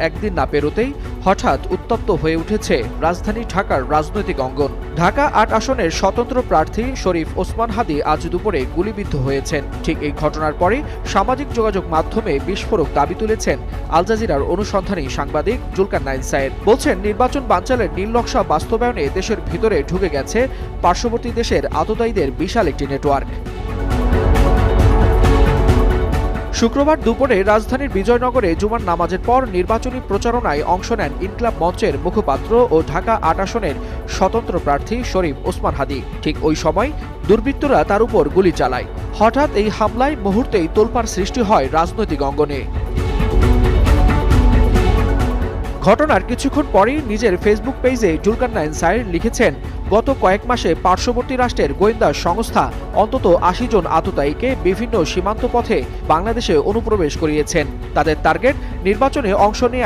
একদিন না পেরোতেই হঠাৎ উত্তপ্ত হয়ে উঠেছে রাজধানী ঢাকার রাজনৈতিক অঙ্গন। ঢাকা ৮ আসনের স্বতন্ত্র প্রার্থী শরীফ ওসমান হাদী আজ দুপুরে গুলিবিদ্ধ হয়েছেন। ঠিক এই ঘটনার পরে সামাজিক যোগাযোগ মাধ্যমে বিস্ফোরক দাবি তুলেছেন আল জাজিরার অনুসন্ধানী সাংবাদিক জুলকারনাইন সায়েদ। বলছেন, নির্বাচন বানচালের নীল নকশা বাস্তবায়নে দেশের ভিতরে ঢুকে গেছে পার্শ্ববর্তী দেশের আততায়ীদের বিশাল একটি নেটওয়ার্ক। শুক্রবার দুপুরে রাজধানীর বিজয়নগরে জুমার নামাজের পর নির্বাচনী প্রচারণায় অংশ নেন ইনকিলাব মঞ্চের মুখপাত্র ও ঢাকা ৮ আসনের স্বতন্ত্র প্রার্থী শরীফ ওসমান হাদী। ঠিক ওই সময় দুর্বৃত্তরা তার উপর গুলি চালায়। হঠাৎ এই হামলায় মুহূর্তেই তোলপাড় সৃষ্টি হয় রাজনৈতিক অঙ্গনে। ঘটনার কিছুক্ষণ পরেই নিজের ফেসবুক পেজে জুলকারনাইন সায়েদ লিখেছেন, গত কয়েক মাসে পার্শ্ববর্তী রাষ্ট্রের গোয়েন্দা সংস্থা অন্তত ৮০ জন আততায়ীকে বিভিন্ন সীমান্ত পথে বাংলাদেশে অনুপ্রবেশ করিয়েছেন। তাদের টার্গেট নির্বাচনে অংশ নেওয়া